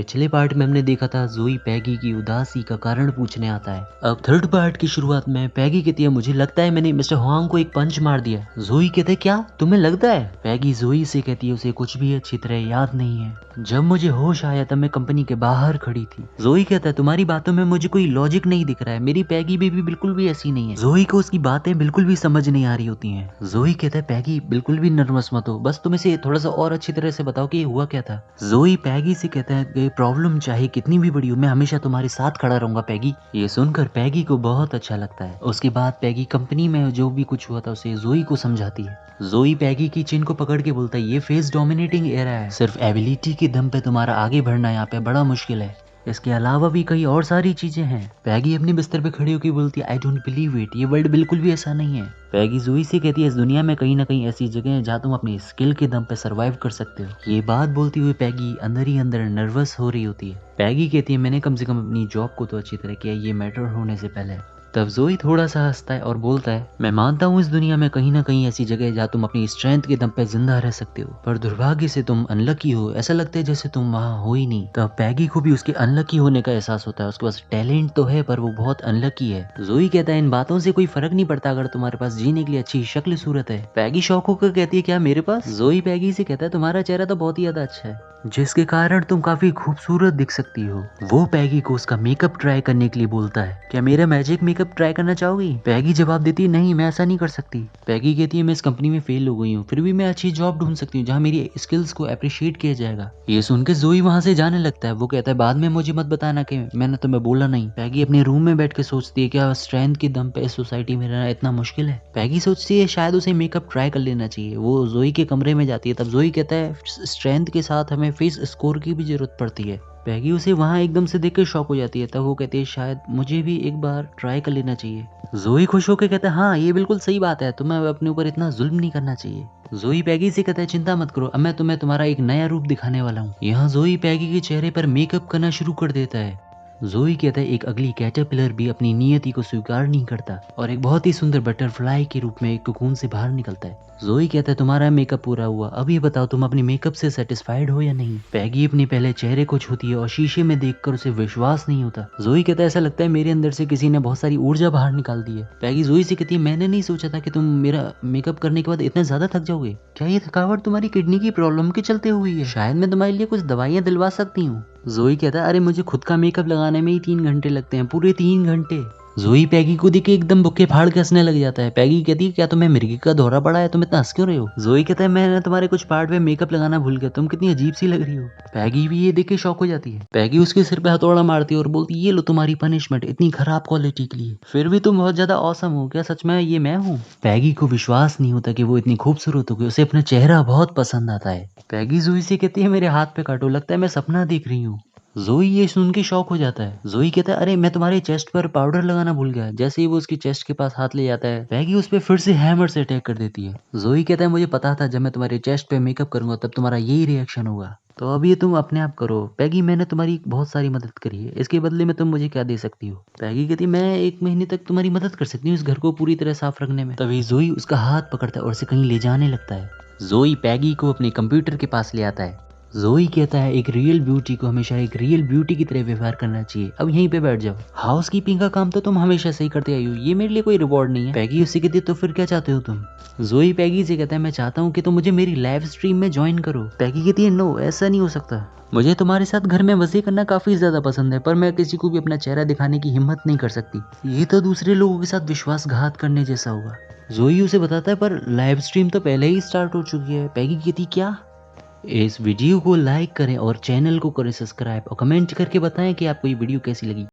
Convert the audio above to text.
पिछले पार्ट में हमने देखा था जोई पैगी की उदासी का कारण पूछने आता है। अब थर्ड पार्ट की शुरुआत में पैगी कहती है मुझे लगता है मैंने मिस्टर हुआंग को एक पंच मार दिया। जोई कहते क्या तुम्हें लगता है? पैगी जोई से कहती है उसे कुछ भी अच्छी तरह याद नहीं है। जब मुझे होश आया तब मैं कंपनी के बाहर खड़ी थी। जोई कहता है तुम्हारी बातों में मुझे कोई लॉजिक नहीं दिख रहा है, मेरी पैगी बेबी बिल्कुल भी ऐसी नहीं है। जोई को उसकी बातें बिल्कुल भी समझ नहीं आ रही होती हैं। जोई कहता है पैगी बिल्कुल भी नर्वस मत हो, बस तुम इसे थोड़ा सा और अच्छी तरह से बताओ कि हुआ क्या था। जोई पैगी से कहता है कि प्रॉब्लम चाहे कितनी भी बड़ी हो मैं हमेशा तुम्हारे साथ खड़ा रहूंगा पैगी। ये सुनकर पैगी को बहुत अच्छा लगता है। उसके बाद पैगी कंपनी में जो भी कुछ हुआ था उसे जोई को समझाती है। जोई पैगी की चिन को पकड़ के बोलता है ये फेस डोमिनेटिंग एरा है, सिर्फ एबिलिटी के दम पे तुम्हारा आगे बढ़ना यहाँ पे बड़ा मुश्किल है, इसके अलावा भी कई और सारी चीजें हैं। पैगी अपने बिस्तर पे खड़ी होकर बोलती है आई डोंट बिलीव इट, ये वर्ल्ड बिल्कुल भी ऐसा नहीं है। पैगी जोई से कहती है इस दुनिया में कहीं ना कहीं ऐसी जगह है जहाँ तुम अपनी स्किल के दम पे सरवाइव कर सकते हो। ये बात बोलती हुई पैगी अंदर ही अंदर नर्वस हो रही होती है। पैगी कहती है मैंने कम से कम अपनी जॉब को तो अच्छी तरह किया, ये मैटर होने से पहले। तब जोई थोड़ा सा हंसता है और बोलता है मैं मानता हूँ इस दुनिया में कहीं ना कहीं ऐसी जगह है जहाँ तुम अपनी स्ट्रेंथ के दम पे जिंदा रह सकते हो, पर दुर्भाग्य से तुम अनलकी हो, ऐसा लगता है जैसे तुम वहाँ हो ही नहीं। तब पैगी को भी उसके अनलकी होने का एहसास होता है। उसके पास टैलेंट तो है पर वो बहुत अनलकी है। जोई कहता है इन बातों से कोई फर्क नहीं पड़ता अगर तुम्हारे पास जीने के लिए अच्छी शक्ल सूरत है। पैगी शौक होकर कहती है क्या मेरे पास? जोई पैगी से कहता है तुम्हारा चेहरा तो बहुत ही ज्यादा अच्छा है जिसके कारण तुम काफी खूबसूरत दिख सकती हो। वो पैगी को उसका मेकअप ट्राई करने के लिए बोलता है क्या मेरा मैजिक मेकअप ट्राई करना चाहोगी? पैगी जवाब देती है नहीं मैं ऐसा नहीं कर सकती। पैगी कहती है मैं इस कंपनी में फेल हो गई हूँ, फिर भी मैं अच्छी जॉब ढूंढ सकती हूँ जहाँ मेरी स्किल्स को अप्रिशिएट किया जाएगा। ये सुनकर जोई वहां से जाने लगता है। वो कहता है बाद में मुझे मत बताना कि मैंने तुम्हें बोला नहीं। पैगी अपने रूम में बैठ के सोचती है क्या स्ट्रेंथ के दम पे इस सोसाइटी में रहना इतना मुश्किल है। पैगी सोचती है शायद उसे मेकअप ट्राई कर लेना चाहिए। वो जोई के कमरे में जाती है। तब जोई कहता है स्ट्रेंथ के साथ हमें फेस स्कोर की भी जरूरत पड़ती है। पैगी उसे वहां एकदम से देखकर शॉक हो जाती है। तब वो कहती है शायद मुझे भी एक बार ट्राई कर लेना चाहिए। जोई खुश होकर कहता है हाँ ये बिल्कुल सही बात है, तुम्हें अपने ऊपर इतना जुल्म नहीं करना चाहिए। जोई पैगी से कहता है चिंता मत करो, अब मैं तुम्हें तुम्हारा एक नया रूप दिखाने वाला हूँ। यहाँ जोई पैगी के चेहरे पर मेकअप करना शुरू कर देता है। जोई कहता है एक अगली कैटरपिलर भी अपनी नियति को स्वीकार नहीं करता और एक बहुत ही सुंदर बटरफ्लाई के रूप में एक कोकून से बाहर निकलता है। जोई कहता है तुम्हारा मेकअप पूरा हुआ, अब ये बताओ तुम अपने मेकअप से सेटिस्फाइड हो या नहीं। पैगी अपने पहले चेहरे को छूती है और शीशे में देखकर उसे विश्वास नहीं होता। जोई कहता है ऐसा लगता है मेरे अंदर से किसी ने बहुत सारी ऊर्जा बाहर निकाल दी है। पैगी जोई से कहती है मैंने नहीं सोचा था कि तुम मेरा मेकअप करने के बाद इतना ज्यादा थक जाओगे। क्या ये थकावट तुम्हारी किडनी की प्रॉब्लम के चलते हुई है? शायद मैं तुम्हारे लिए कुछ दवाइयाँ दिलवा सकती हूँ। जोई कहता है अरे मुझे खुद का मेकअप लगाने में ही 3 घंटे लगते हैं, पूरे 3 घंटे। जोई पैगी को देख के एकदम बुक्के फाड़ के हंसने लग जाता है। पैगी कहती है क्या तुम्हें मिर्गी का दौरा पड़ा है, तुम इतना हंस क्यों रहे हो? जोई कहता है मैं तुम्हारे कुछ पार्ट में मेकअप लगाना भूल गया, तुम कितनी अजीब सी लग रही हो। पैगी भी ये देख के शॉक हो जाती है। पैगी उसके सिर पे हथौड़ा मारती है और बोलती है ये लो तुम्हारी पनिशमेंट इतनी खराब क्वालिटी के लिए, फिर भी तुम बहुत ज्यादा औसम हो, क्या सच में ये मैं हूँ? पैगी को विश्वास नहीं होता कि वो इतनी खूबसूरत हो गई, उसे अपना चेहरा बहुत पसंद आता है। पैगी जोई से कहती है मेरे हाथ पे काटो, लगता है मैं सपना देख रही हूँ। जोई ये सुन के शॉक हो जाता है। जोई कहता है अरे मैं तुम्हारे चेस्ट पर पाउडर लगाना भूल गया। जैसे ही वो उसकी चेस्ट के पास हाथ ले जाता है पैगी उस पर फिर से हैमर से अटैक कर देती है। जोई कहता है मुझे पता था जब मैं तुम्हारे चेस्ट पे मेकअप करूंगा तब तुम्हारा यही रिएक्शन होगा, तो अब ये तुम अपने आप करो। पैगी मैंने तुम्हारी बहुत सारी मदद करी है, इसके बदले में तुम मुझे क्या दे सकती हो? पैगी कहती है मैं 1 महीने तक तुम्हारी मदद कर सकती हूँ इस घर को पूरी तरह साफ रखने में। तभी जोई उसका हाथ पकड़ता है और उसे कहीं ले जाने लगता है। जोई पैगी को अपने कंप्यूटर के पास ले आता है। जोई कहता है एक रियल ब्यूटी को हमेशा एक रियल ब्यूटी की तरह व्यवहार करना चाहिए, अब यहीं पे बैठ जाओ। हाउसकीपिंग का काम तो तुम हमेशा सही करते आई हो, ये मेरे लिए कोई रिवॉर्ड नहीं है। पैगी उससे कहती है तो फिर क्या चाहते हो तुम? जोई पैगी से कहता है मैं चाहता हूँ कि तुम मुझे मेरी लाइव स्ट्रीम में ज्वाइन करो। पैगी कहती है नो ऐसा नहीं हो सकता, मुझे तुम्हारे साथ घर में मजे करना काफी ज्यादा पसंद है, पर मैं किसी को भी अपना चेहरा दिखाने की हिम्मत नहीं कर सकती, ये तो दूसरे लोगों के साथ विश्वासघात करने जैसा होगा। जोई उसे बताता है पर लाइव स्ट्रीम तो पहले ही स्टार्ट हो चुकी है। पैगी कहती क्या? इस वीडियो को लाइक करें और चैनल को करें सब्सक्राइब और कमेंट करके बताएं कि आपको ये वीडियो कैसी लगी।